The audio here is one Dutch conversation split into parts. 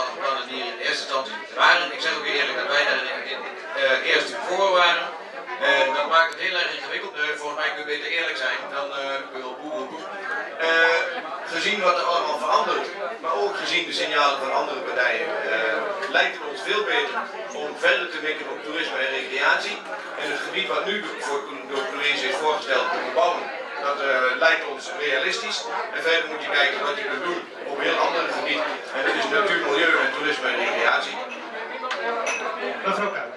aantalplannen die er in eerste instantie waren. Ik zeg ook eerlijk dat wij daar eerst voor waren. Dat maakt het heel erg ingewikkeld. Volgens mij kun je beter eerlijk zijn dan kun je op boe roepen. Gezien wat er allemaal verandert, maar ook gezien de signalen van andere partijen, lijkt het ons veel beter om verder te mikken op toerisme en recreatie. En het gebied wat nu door het college is voorgesteld te bebouwen, dat lijkt ons realistisch. En verder moet je kijken wat je kunt doen op een heel ander gebied. En dat is natuur, milieu en toerisme en recreatie. Mevrouw Kuijs.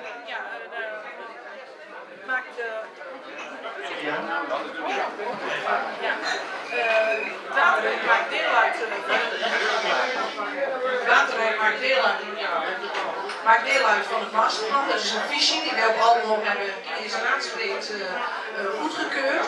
Waterreek maakt deel uit. Waterreek maakt deel uit van het masterplan. Dat is een visie die wij op Almelo hebben in deze raadsbreed goedgekeurd.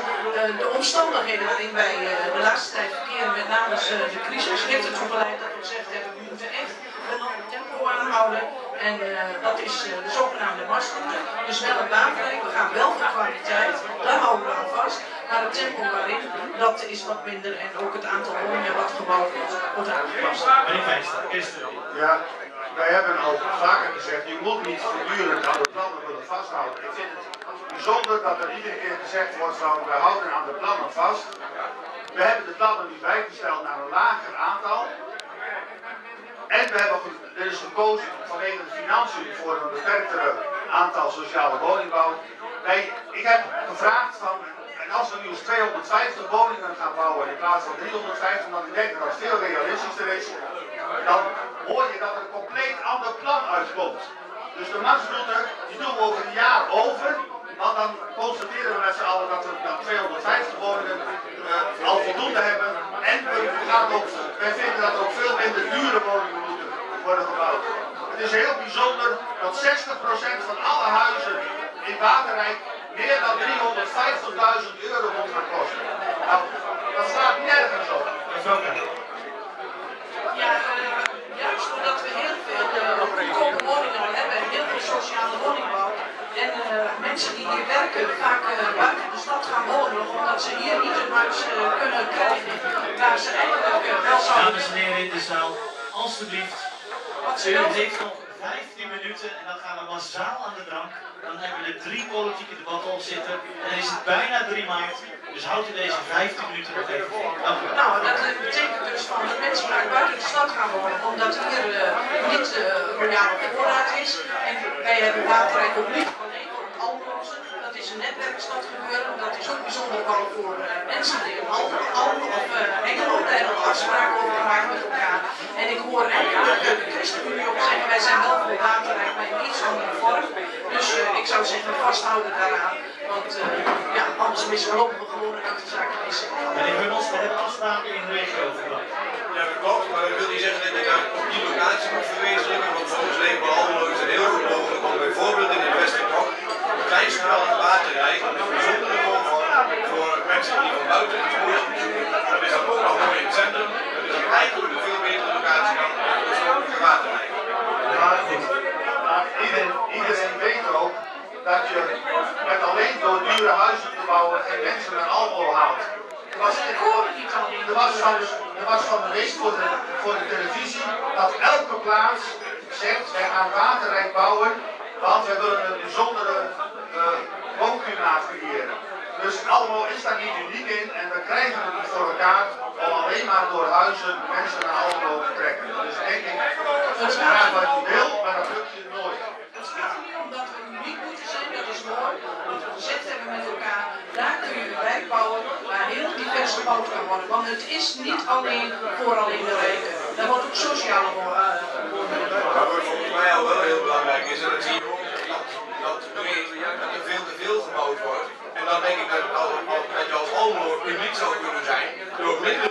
De omstandigheden waarin wij de laatste tijd verkeren, met name de crisis, heeft ertoe geleid dat we gezegd hebben, we moeten echt een ander tempo aanhouden. En dat is de zogenaamde marsroute. Dus wel een waterreek, we gaan wel voor kwaliteit, daar houden we aan vast. Maar het tempo waarin, dat is wat minder en ook het aantal woningen wat gebouwd wordt aangepast. Meneer Vijster, eerst ja, wij hebben al vaker gezegd, je moet niet voortdurend aan de plannen willen vasthouden. Ik vind het bijzonder dat er iedere keer gezegd wordt van, we houden aan de plannen vast. We hebben de plannen nu bijgesteld naar een lager aantal. En we hebben er is gekozen vanwege de financiën voor een beperktere aantal sociale woningbouw. Ik heb gevraagd van, en als we nu eens 250 woningen gaan bouwen in plaats van 350, dan denk ik dat het veel realistischer is, dan hoor je dat er een compleet ander plan uitkomt. Dus de marsroute, die doen we over een jaar over, want dan constateren we met z'n allen dat we dan 250 woningen al voldoende hebben. En wij vinden dat er ook veel minder dure woningen moeten worden gebouwd. Het is heel bijzonder dat 60% van alle huizen in Waterrijk meer dan 350.000 euro moet gaan kosten. Nou, dat staat nergens op. Ja, juist omdat we heel veel goedkope woningen hebben en heel veel sociale woningbouw. En mensen die hier werken vaak buiten de stad gaan wonen, omdat ze hier niet een huis kunnen krijgen waar ze eigenlijk wel zouden. Dames en heren in de zaal, alstublieft. U heeft nog 15 minuten en dan gaan we massaal aan de drank. Dan hebben we er 3 politieke debatten op zitten. En dan is het bijna 3 maart. Dus houdt u deze 15 minuten nog even vol. Dank u wel. Nou, dat betekent dus van dat mensen vaak buiten de stad gaan wonen, omdat hier niet royale voorraad is. En wij hebben Waterrijk ook niet alleen voor het Almeloze. Dat is een netwerkstad gebeuren. Dat is ook bijzonder wel voor mensen die in Almelo of Hengelo daar hebben afspraken over gemaakt met elkaar. En ik hoor eigenlijk de ChristenUnie ook zeggen, wij zijn wel voor Waterrijk, maar in iets andere vorm. Dus ik zou zeggen, vasthouden daaraan. Want ja, anders mislopen we gewoon dat de zaak is. Meneer Hummels, we hebben afspraken in de regio gebracht. Ja, dat klopt, maar dat wil niet zeggen dat je daar op die locatie moet verwezenlijken, want volgens leven Almelo is het heel goed mogelijk om bijvoorbeeld in het Westerkok een kleinschalige Waterrijk met een bijzondere woonvorm voor mensen die van buiten het spoor bezoeken. Dat is dan ook nog mooi in het centrum, dat is eigenlijk een veel betere locatie dan de Waterrijk. Maar goed, iedereen weet ook dat je met alleen door dure huizen te bouwen geen mensen naar Almelo haalt. Er was van de week voor de televisie dat elke plaats zegt, wij gaan Waterrijk bouwen, want we willen een bijzondere woonklimaat creëren. Dus Almelo is daar niet uniek in en we krijgen het niet voor elkaar om alleen maar door huizen mensen naar Almelo te trekken. Dus denk ik, het is graag wat je wil, maar dat lukt je nooit. Het gaat er niet om dat we uniek moeten zijn, dat is mooi. Wat we gezegd hebben met elkaar, daar kun je een wijk bouwen waar heel divers gebouwd kan worden. Want het is niet alleen voor alleen de rijken. Daar wordt ook sociale woningen. Maar wat volgens mij al wel heel belangrijk is, en dat zie je ook, dat er veel te veel gebouwd wordt. En dan denk ik dat je als Almelo uniek zou kunnen zijn door minder